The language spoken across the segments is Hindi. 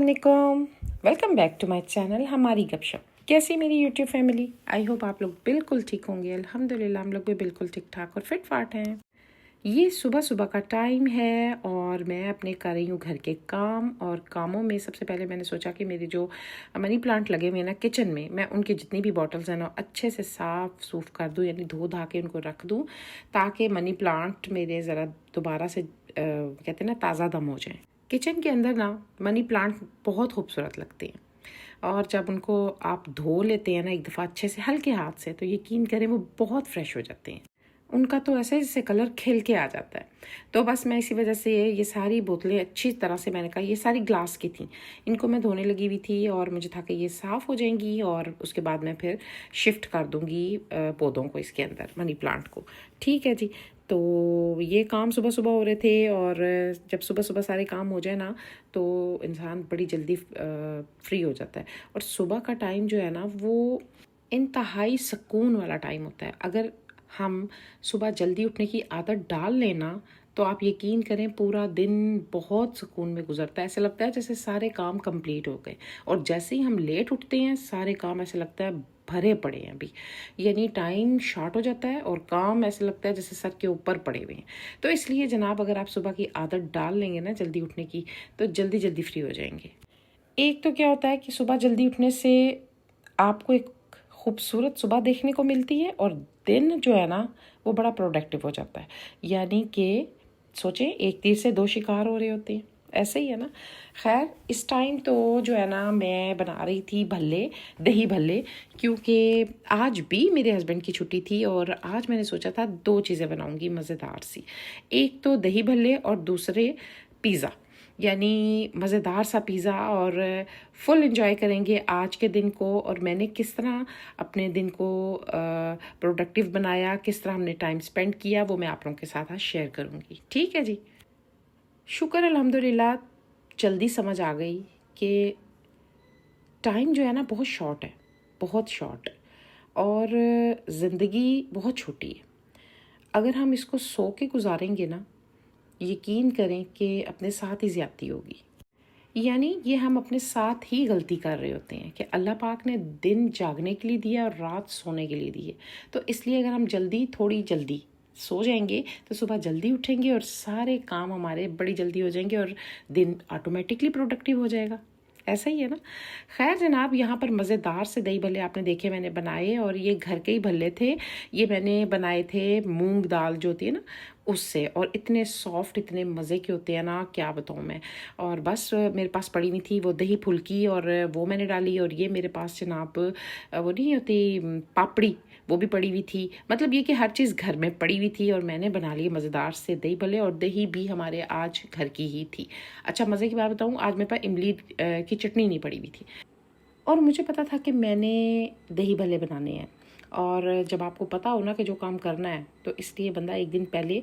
वालेकुम, welcome back to my channel हमारी गपशप। कैसी मेरी यूट्यूब फैमिली? आई होप आप लोग बिल्कुल ठीक होंगे। अल्हम्दुलिल्लाह हम लोग भी बिल्कुल ठीक ठाक और फिट फाट हैं। ये सुबह सुबह का टाइम है और मैं अपने कर रही हूँ घर के काम। और कामों में सबसे पहले मैंने सोचा कि मेरे जो मनी प्लांट लगे हुए हैं ना किचन में, मैं उनकी जितनी भी बॉटल्स हैं ना अच्छे से साफ़ सूफ कर दूँ, यानी धो धा के उनको रख दूँ ताकि मनी प्लांट मेरे ज़रा दोबारा से कहते हैं ना ताज़ा दम हो जाए। किचन के अंदर ना मनी प्लांट बहुत खूबसूरत लगते हैं और जब उनको आप धो लेते हैं ना एक दफ़ा अच्छे से हल्के हाथ से, तो यकीन करें वो बहुत फ्रेश हो जाते हैं। उनका तो ऐसे जैसे कलर खिल के आ जाता है। तो बस मैं इसी वजह से ये सारी बोतलें अच्छी तरह से, मैंने कहा ये सारी ग्लास की थी, इनको मैं धोने लगी हुई थी और मुझे था कि ये साफ़ हो जाएंगी और उसके बाद मैं फिर शिफ्ट कर दूँगी पौधों को इसके अंदर, मनी प्लांट को। ठीक है जी। तो ये काम सुबह सुबह हो रहे थे और जब सुबह सुबह सारे काम हो जाए ना तो इंसान बड़ी जल्दी फ्री हो जाता है। और सुबह का टाइम जो है ना वो इंतहाई सुकून वाला टाइम होता है। अगर हम सुबह जल्दी उठने की आदत डाल लेना तो आप यकीन करें पूरा दिन बहुत सुकून में गुजरता है। ऐसे लगता है जैसे सारे काम कंप्लीट हो गए। और जैसे ही हम लेट उठते हैं सारे काम ऐसे लगता है भरे पड़े हैं अभी, यानी टाइम शॉर्ट हो जाता है और काम ऐसे लगता है जैसे सर के ऊपर पड़े हुए हैं। तो इसलिए जनाब अगर आप सुबह की आदत डाल लेंगे ना जल्दी उठने की तो जल्दी जल्दी फ्री हो जाएंगे। एक तो क्या होता है कि सुबह जल्दी उठने से आपको एक खूबसूरत सुबह देखने को मिलती है और दिन जो है ना वो बड़ा प्रोडक्टिव हो जाता है। यानी कि सोचें एक तीर से दो शिकार हो रहे होते हैं, ऐसे ही है ना। खैर इस टाइम तो जो है ना मैं बना रही थी भल्ले, दही भल्ले, क्योंकि आज भी मेरे हस्बैंड की छुट्टी थी और आज मैंने सोचा था दो चीज़ें बनाऊंगी मज़ेदार सी। एक तो दही भल्ले और दूसरे पिज़्ज़ा, यानी मज़ेदार सा पिज़्ज़ा। और फुल एंजॉय करेंगे आज के दिन को और मैंने किस तरह अपने दिन को प्रोडक्टिव बनाया, किस तरह हमने टाइम स्पेंड किया, वो मैं आप लोगों के साथ आज शेयर करूँगी। ठीक है जी। शुक्र अल्हम्दुलिल्लाह जल्दी समझ आ गई कि टाइम जो है ना बहुत शॉर्ट है, बहुत शॉर्ट, और ज़िंदगी बहुत छोटी है। अगर हम इसको सो के गुजारेंगे ना यकीन करें कि अपने साथ ही ज़्यादती होगी। यानी ये हम अपने साथ ही गलती कर रहे होते हैं कि अल्लाह पाक ने दिन जागने के लिए दिया और रात सोने के लिए दी है। तो इसलिए अगर हम थोड़ी जल्दी सो जाएंगे तो सुबह जल्दी उठेंगे और सारे काम हमारे बड़ी जल्दी हो जाएंगे और दिन ऑटोमेटिकली प्रोडक्टिव हो जाएगा। ऐसा ही है ना। खैर जनाब यहाँ पर मज़ेदार से दही भल्ले आपने देखे मैंने बनाए और ये घर के ही भल्ले थे। ये मैंने बनाए थे मूंग दाल जो होती है ना उससे, और इतने सॉफ्ट इतने मज़े के होते हैं ना क्या बताऊँ मैं। और बस मेरे पास पड़ी हुई थी वो दही फुल्की और वो मैंने डाली। और ये मेरे पास जनाब वो नहीं होती पापड़ी, वो भी पड़ी हुई थी। मतलब ये कि हर चीज़ घर में पड़ी हुई थी और मैंने बना लिए मज़ेदार से दही भल्ले। और दही भी हमारे आज घर की ही थी। अच्छा मज़े की बात बताऊँ, आज मेरे पास इमली की चटनी नहीं पड़ी हुई थी और मुझे पता था कि मैंने दही भल्ले बनाने हैं। और जब आपको पता हो ना कि जो काम करना है तो इसलिए बंदा एक दिन पहले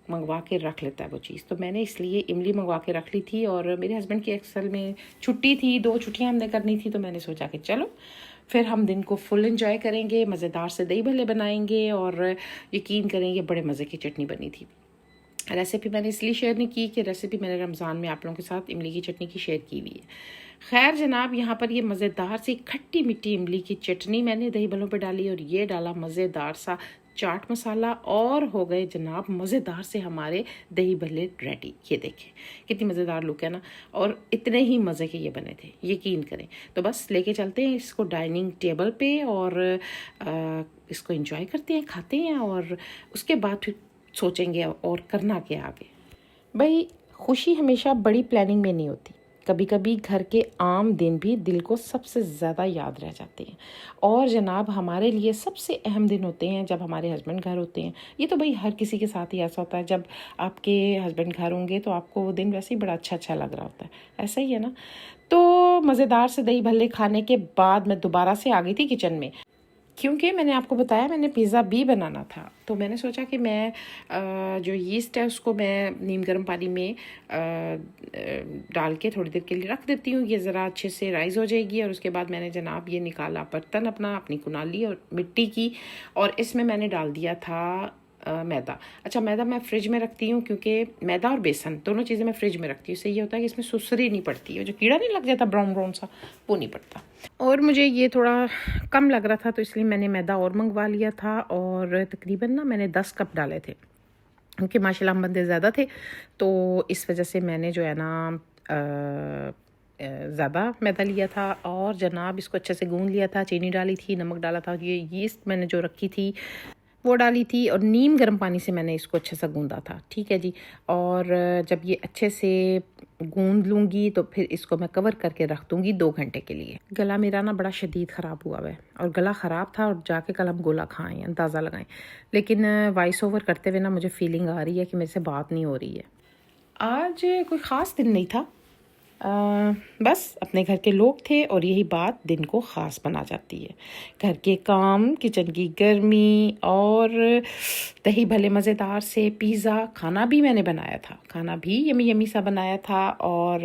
मंगवा के रख लेता है वो चीज़। तो मैंने इसलिए इमली मंगवा के रख ली थी और मेरे हस्बैंड की असल में छुट्टी थी, 2 छुट्टियां हमने करनी थी। तो मैंने सोचा कि चलो फिर हम दिन को फुल एंजॉय करेंगे, मज़ेदार से दही भल्ले बनाएंगे। और यकीन करेंगे बड़े मज़े की चटनी बनी थी। रेसिपी मैंने इसलिए शेयर नहीं की कि रेसिपी मैंने रमज़ान में आप लोगों के साथ इमली की चटनी की शेयर की हुई है। खैर जनाब यहाँ पर ये मज़ेदार सी खट्टी मिट्टी इमली की चटनी मैंने दही भल्लों पे डाली और ये डाला मज़ेदार सा चाट मसाला और हो गए जनाब मज़ेदार से हमारे दही भल्ले रेडी। ये देखें कितनी मज़ेदार लुक है ना, और इतने ही मज़े के ये बने थे यकीन करें। तो बस लेके चलते हैं इसको डाइनिंग टेबल पे और इसको एंजॉय करते हैं, खाते हैं और उसके बाद फिर सोचेंगे और करना क्या आगे। भाई खुशी हमेशा बड़ी प्लानिंग में नहीं होती, कभी कभी घर के आम दिन भी दिल को सबसे ज़्यादा याद रह जाते हैं। और जनाब हमारे लिए सबसे अहम दिन होते हैं जब हमारे हस्बैंड घर होते हैं। ये तो भाई हर किसी के साथ ही ऐसा होता है, जब आपके हस्बैंड घर होंगे तो आपको वो दिन वैसे ही बड़ा अच्छा अच्छा लग रहा होता है। ऐसा ही है ना। तो मज़ेदार से दही भल्ले खाने के बाद मैं दोबारा से आ गई थी किचन में, क्योंकि मैंने आपको बताया मैंने पिज़्ज़ा भी बनाना था। तो मैंने सोचा कि मैं जो यीस्ट है उसको मैं नीम गर्म पानी में डाल के थोड़ी देर के लिए रख देती हूँ, ये ज़रा अच्छे से राइज़ हो जाएगी। और उसके बाद मैंने जनाब ये निकाला बर्तन अपनी कुनाली और मिट्टी की, और इसमें मैंने डाल दिया था मैदा। अच्छा, मैदा मैं फ्रिज में रखती हूँ क्योंकि मैदा और बेसन दोनों चीज़ें मैं फ्रिज में रखती हूँ। इससे ये होता है कि इसमें सुसरी नहीं पड़ती है, जो कीड़ा नहीं लग जाता ब्राउन ब्राउन सा, वो नहीं पड़ता। और मुझे ये थोड़ा कम लग रहा था तो इसलिए मैंने मैदा और मंगवा लिया था, और तकरीबन ना मैंने 10 कप डाले थे क्योंकि माशाल्लाह हम बंदे ज़्यादा थे, तो इस वजह से मैंने जो है ना ज़्यादा मैदा लिया था। और जनाब इसको अच्छे से गूंद लिया था, चीनी डाली थी, नमक डाला था, ये यीस्ट मैंने जो रखी थी वो डाली थी, और नीम गर्म पानी से मैंने इसको अच्छे से गूंदा था। ठीक है जी। और जब ये अच्छे से गूंद लूँगी तो फिर इसको मैं कवर करके रख दूँगी 2 घंटे के लिए। गला मेरा ना बड़ा शदीद ख़राब हुआ है, और गला ख़राब था और जाके कल हम गोला खाएँ, अंदाज़ा लगाएं। लेकिन वॉइस ओवर करते हुए ना मुझे फीलिंग आ रही है कि मेरे से बात नहीं हो रही है। आज कोई ख़ास दिन नहीं था, बस अपने घर के लोग थे, और यही बात दिन को ख़ास बना जाती है। घर के काम, किचन की गर्मी, और दही भले मज़ेदार से पिज़्ज़ा खाना भी मैंने बनाया था, खाना भी यमी यमी सा बनाया था। और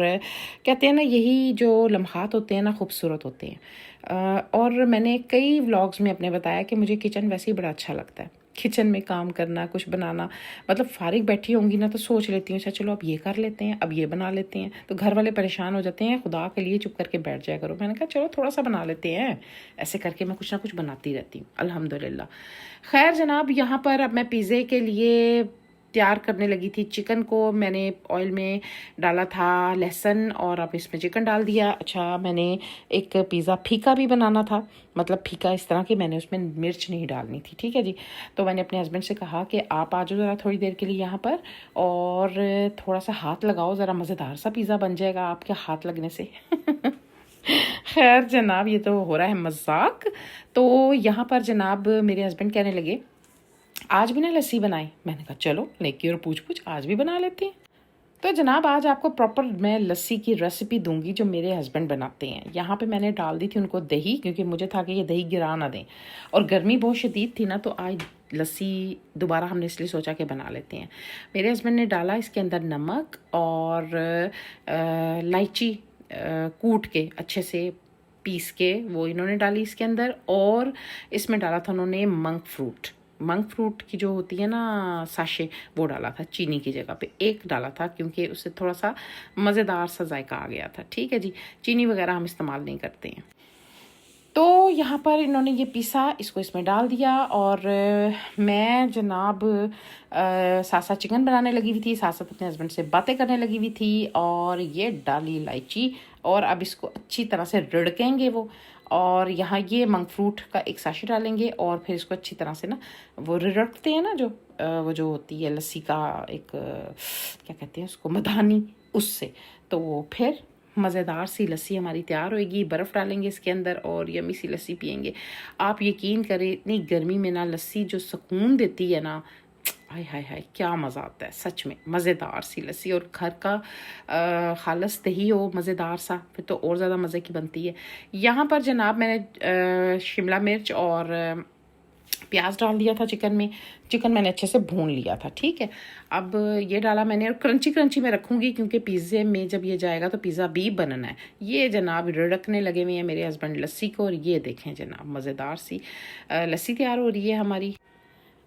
कहते हैं ना, यही जो लम्हात होते हैं ना, खूबसूरत होते हैं। और मैंने कई व्लॉग्स में अपने बताया कि मुझे किचन वैसे ही बड़ा अच्छा लगता है, किचन में काम करना, कुछ बनाना। मतलब फारिग बैठी होंगी ना तो सोच लेती हूँ, अच्छा चलो अब ये कर लेते हैं, अब ये बना लेते हैं। तो घर वाले परेशान हो जाते हैं, खुदा के लिए चुप करके बैठ जाया करो। मैंने कहा चलो थोड़ा सा बना लेते हैं। ऐसे करके मैं कुछ ना कुछ बनाती रहती हूँ, अल्हम्दुलिल्लाह। खैर जनाब, यहाँ पर अब मैं पिज़्ज़े के लिए तैयार करने लगी थी। चिकन को मैंने ऑयल में डाला था, लहसुन, और अब इसमें चिकन डाल दिया। अच्छा, मैंने एक पिज़्ज़ा फीका भी बनाना था, मतलब फीका इस तरह की, मैंने उसमें मिर्च नहीं डालनी थी। ठीक है जी। तो मैंने अपने हस्बैंड से कहा कि आप आ जाओ ज़रा थोड़ी देर के लिए यहाँ पर, और थोड़ा सा हाथ लगाओ, ज़रा मज़ेदार सा पिज़्ज़ा बन जाएगा आपके हाथ लगने से। खैर जनाब, ये तो हो रहा है मजाक। तो यहाँ पर जनाब मेरे हस्बैंड कहने लगे आज भी ना लस्सी बनाई। मैंने कहा चलो नेकी और पूछ पूछ आज भी बना लेते हैं। तो जनाब आज आपको प्रॉपर मैं लस्सी की रेसिपी दूंगी जो मेरे हस्बैंड बनाते हैं। यहाँ पे मैंने डाल दी थी उनको दही, क्योंकि मुझे था कि ये दही गिरा ना दें, और गर्मी बहुत शदीद थी ना, तो आज लस्सी दोबारा हमने इसलिए सोचा कि बना लेते हैं। मेरे हस्बैंड ने डाला इसके अंदर नमक और इलायची कूट के अच्छे से पीस के वो इन्होंने डाली इसके अंदर, और इसमें डाला था उन्होंने मंक फ्रूट की जो होती है ना साशे, वो डाला था चीनी की जगह पे, एक डाला था क्योंकि उससे थोड़ा सा मज़ेदार सा जायका आ गया था। ठीक है जी, चीनी वगैरह हम इस्तेमाल नहीं करते हैं। तो यहाँ पर इन्होंने ये पीसा, इसको इसमें डाल दिया, और मैं जनाब साथ साथ चिकन बनाने लगी हुई थी, साथ साथ अपने हस्बैंड से बातें करने लगी हुई थी, और ये डाली इलायची, और अब इसको अच्छी तरह से रिड़केंगे वो, और यहाँ ये मंक फ्रूट का एक साशे डालेंगे, और फिर इसको अच्छी तरह से ना वो रिड़कते हैं ना, जो वो जो होती है लस्सी का एक क्या कहते हैं उसको, मधानी, उससे। तो फिर मज़ेदार सी लस्सी हमारी तैयार होएगी। बर्फ़ डालेंगे इसके अंदर और यमी सी लस्सी पियेंगे। आप यकीन करें, इतनी गर्मी में ना लस्सी जो सुकून देती है ना, हाय हाय हाय क्या मज़ा आता है सच में। मज़ेदार सी लस्सी, और घर का खालस दही हो मज़ेदार सा, फिर तो और ज़्यादा मज़े की बनती है। यहाँ पर जनाब मैंने शिमला मिर्च और प्याज डाल दिया था चिकन में। चिकन मैंने अच्छे से भून लिया था। ठीक है, अब ये डाला मैंने, और क्रंची क्रंची मैं रखूँगी क्योंकि पिज़्ज़े में जब ये जाएगा तो पिज़्ज़ा भी बनना है। ये जनाब रिड़कने लगे हुए हैं मेरे हस्बैंड लस्सी को, और ये देखें जनाब मज़ेदार सी लस्सी तैयार हो रही है हमारी।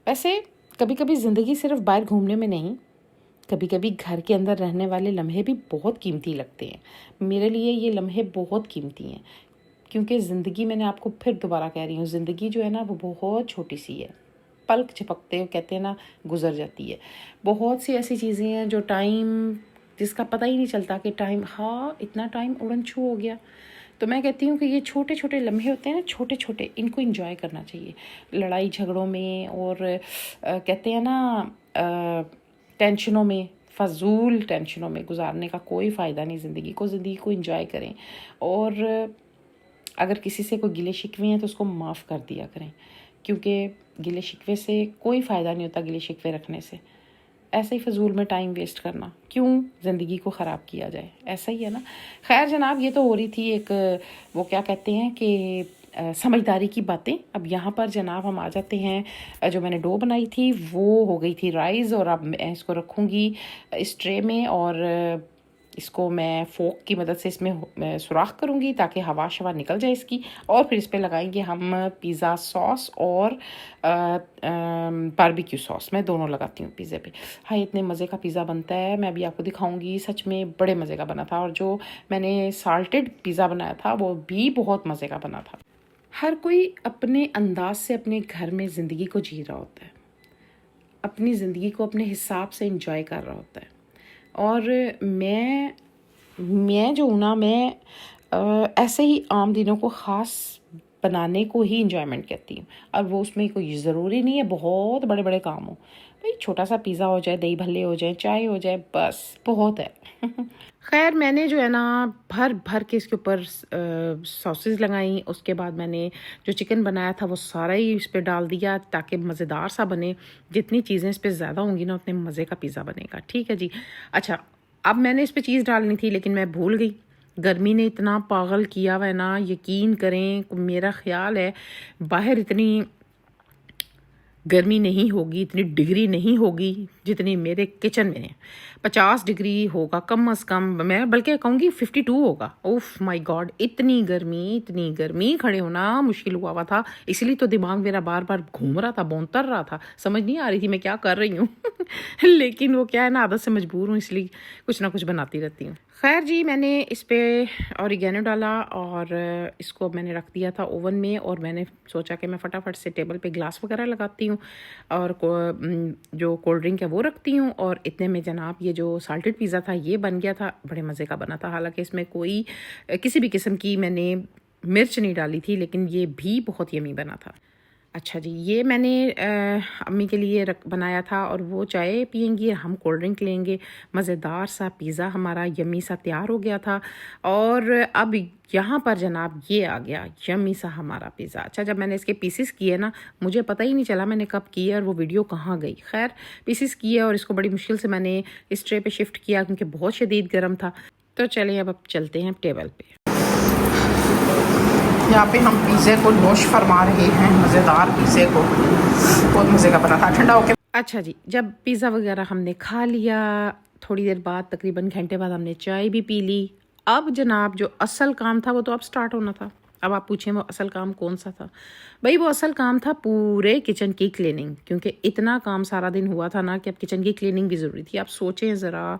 वैसे कभी कभी ज़िंदगी सिर्फ बाहर घूमने में नहीं, कभी कभी घर के अंदर रहने वाले लम्हे भी बहुत कीमती लगते हैं। मेरे लिए ये लम्हे बहुत कीमती हैं, क्योंकि ज़िंदगी, मैंने आपको फिर दोबारा कह रही हूँ, ज़िंदगी जो है ना वो बहुत छोटी सी है, पलक झपकते कहते हैं ना गुजर जाती है। बहुत सी ऐसी चीज़ें हैं जो टाइम, जिसका पता ही नहीं चलता कि टाइम, हाँ इतना टाइम उड़न छू हो गया। तो मैं कहती हूँ कि ये छोटे छोटे लम्हे होते हैं ना, छोटे छोटे, इनको एंजॉय करना चाहिए। लड़ाई झगड़ों में और कहते हैं ना टेंशनों में, फजूल टेंशनों में गुजारने का कोई फ़ायदा नहीं। ज़िंदगी को एंजॉय करें, और अगर किसी से कोई गिले शिकवे हैं तो उसको माफ़ कर दिया करें, क्योंकि गिले शिकवे से कोई फ़ायदा नहीं होता। गिले शिकवे रखने से ऐसे ही फजूल में टाइम वेस्ट करना, क्यों ज़िंदगी को ख़राब किया जाए, ऐसा ही है ना। खैर जनाब, ये तो हो रही थी एक वो क्या कहते हैं कि समझदारी की बातें। अब यहाँ पर जनाब हम आ जाते हैं, जो मैंने डो बनाई थी वो हो गई थी राइज़, और अब मैं इसको रखूँगी इस ट्रे में, और इसको मैं फोक की मदद से इसमें सुराख करूँगी ताकि हवा शवा निकल जाए इसकी, और फिर इस पर लगाएंगे हम पिज़्ज़ा सॉस और बारबेक्यू सॉस। मैं दोनों लगाती हूँ पिज़्ज़े पे। हाँ, इतने मज़े का पिज़्ज़ा बनता है, मैं अभी आपको दिखाऊंगी। सच में बड़े मज़े का बना था, और जो मैंने साल्टेड पिज़्ज़ा बनाया था वो भी बहुत मज़े का बना था। हर कोई अपने अंदाज से अपने घर में ज़िंदगी को जी रहा होता है, अपनी ज़िंदगी को अपने हिसाब से इंजॉय कर रहा होता है। और मैं जो हूँ ना, मैं ऐसे ही आम दिनों को ख़ास बनाने को ही इंजॉयमेंट कहती हूँ। और वो उसमें कोई ज़रूरी नहीं है बहुत बड़े बड़े काम हो, भाई छोटा सा पिज़्ज़ा हो जाए, दही भल्ले हो जाए, चाय हो जाए, बस बहुत है। खैर, मैंने जो है ना भर भर के इसके ऊपर सॉसेस लगाई। उसके बाद मैंने जो चिकन बनाया था वो सारा ही इस पर डाल दिया ताकि मज़ेदार सा बने। जितनी चीज़ें इस पर ज़्यादा होंगी ना उतने मज़े का पिज़्ज़ा बनेगा। ठीक है जी। अच्छा, अब मैंने इस पर चीज़ डालनी थी लेकिन मैं भूल गई। गर्मी ने इतना पागल किया हुआ है ना, यकीन करें, मेरा ख्याल है बाहर इतनी गर्मी नहीं होगी, इतनी डिग्री नहीं होगी जितनी मेरे किचन में है। 50 डिग्री होगा कम से कम, मैं बल्कि कहूँगी 52 होगा। ओफ माय गॉड, इतनी गर्मी, खड़े होना मुश्किल हुआ हुआ था। इसलिए तो दिमाग मेरा बार बार घूम रहा था, बौंतर रहा था, समझ नहीं आ रही थी मैं क्या कर रही हूँ। लेकिन वो क्या है ना, आदत से मजबूर हूँ, इसलिए कुछ ना कुछ बनाती रहती हूँ। खैर जी, मैंने इस पर ऑरिगेनो डाला और इसको मैंने रख दिया था ओवन में। और मैंने सोचा कि मैं फटाफट से टेबल पे ग्लास वगैरह लगाती हूँ और जो कोल्ड ड्रिंक है वो रखती हूँ। और इतने में जनाब ये जो साल्टेड पिज़्ज़ा था ये बन गया था। बड़े मज़े का बना था, हालांकि इसमें कोई किसी भी किस्म की मैंने मिर्च नहीं डाली थी, लेकिन ये भी बहुत यमी बना था। अच्छा जी, ये मैंने अम्मी के लिए बनाया था और वो चाय पियेंगी, हम कोल्ड ड्रिंक लेंगे। मज़ेदार सा पिज़्ज़ा हमारा यम्मी सा तैयार हो गया था। और अब यहाँ पर जनाब ये आ गया यम्मी सा हमारा पिज़्ज़ा। अच्छा, जब मैंने इसके पीसेस किए ना, मुझे पता ही नहीं चला मैंने कब किए और वो वीडियो कहाँ गई। खैर, पीसेस किए और इसको बड़ी मुश्किल से मैंने इस ट्रे पे शिफ्ट किया क्योंकि बहुत शदीद गर्म था। तो चलिए अब चलते हैं टेबल पे। यहाँ पे हम पिज़्ज़े को नोश फरमा रहे हैं, मज़ेदार पिज़्ज़े को, बहुत मज़े का बना था, ठंडा होके। अच्छा जी, जब पिज़्ज़ा वगैरह हमने खा लिया, थोड़ी देर बाद, तकरीबन घंटे बाद, हमने चाय भी पी ली। अब जनाब जो असल काम था वो तो अब स्टार्ट होना था। अब आप पूछें वो असल काम कौन सा था? भाई वो असल काम था पूरे किचन की क्लीनिंग, क्योंकि इतना काम सारा दिन हुआ था ना कि अब किचन की क्लीनिंग भी ज़रूरी थी। आप सोचें ज़रा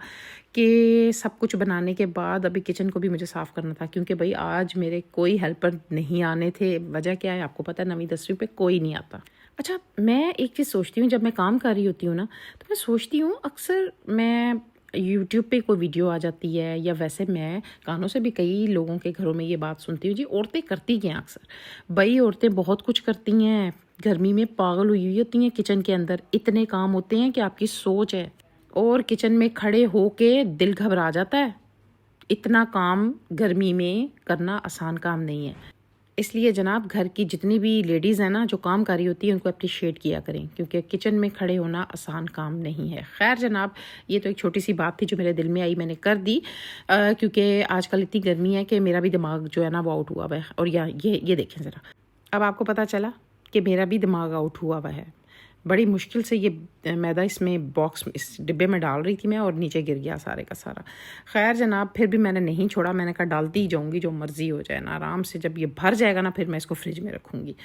कि सब कुछ बनाने के बाद अभी किचन को भी मुझे साफ़ करना था, क्योंकि भाई आज मेरे कोई हेल्पर नहीं आने थे। वजह क्या है आपको पता है, 9वीं 10वीं पे कोई नहीं आता। अच्छा, मैं एक चीज़ सोचती हूँ जब मैं काम कर रही होती हूँ ना, तो मैं सोचती हूँ अक्सर मैं यूट्यूब पे कोई वीडियो आ जाती है, या वैसे मैं कानों से भी कई लोगों के घरों में ये बात सुनती हूँ जी, औरतें करती क्या अक्सर। भाई औरतें बहुत कुछ करती हैं, गर्मी में पागल हुई होती हैं। किचन के अंदर इतने काम होते हैं कि आपकी सोच है, और किचन में खड़े होके दिल घबरा जाता है। इतना काम गर्मी में करना आसान काम नहीं है। इसलिए जनाब घर की जितनी भी लेडीज़ हैं ना जो काम कर रही होती है, उनको अप्रिशिएट किया करें, क्योंकि किचन में खड़े होना आसान काम नहीं है। खैर जनाब, ये तो एक छोटी सी बात थी जो मेरे दिल में आई, मैंने कर दी, क्योंकि आजकल इतनी गर्मी है कि मेरा भी दिमाग जो है ना वो आउट हुआ हुआ है। और ये देखें ज़रा, अब आपको पता चला कि मेरा भी दिमाग आउट हुआ हुआ है। बड़ी मुश्किल से ये मैदा इसमें बॉक्स, इस डिब्बे में डाल रही थी मैं, और नीचे गिर गया सारे का सारा। खैर जनाब, फिर भी मैंने नहीं छोड़ा, मैंने कहा डालती ही जाऊंगी, जो मर्ज़ी हो जाए ना, आराम से जब ये भर जाएगा ना फिर मैं इसको फ्रिज में रखूँगी।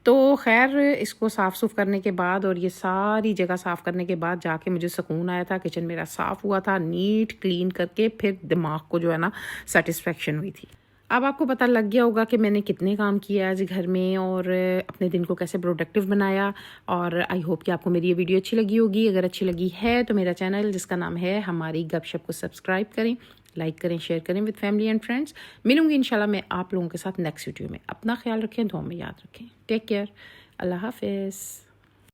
तो खैर इसको साफ़ सुफ करने के बाद और ये सारी जगह साफ़ करने के बाद जाके मुझे सुकून आया था। किचन मेरा साफ़ हुआ था, नीट क्लीन करके फिर दिमाग को जो है ना सेटिस्फेक्शन हुई थी। अब आपको पता लग गया होगा कि मैंने कितने काम किए आज घर में और अपने दिन को कैसे प्रोडक्टिव बनाया। और आई होप कि आपको मेरी ये वीडियो अच्छी लगी होगी। अगर अच्छी लगी है तो मेरा चैनल जिसका नाम है हमारी गपशप को सब्सक्राइब करें, लाइक करें, शेयर करें विद फैमिली एंड फ्रेंड्स। मिलूंगी इंशाल्लाह मैं आप लोगों के साथ नेक्स्ट वीडियो में। अपना ख्याल रखें, दुआ में याद रखें। टेक केयर, अल्लाह हाफिज़।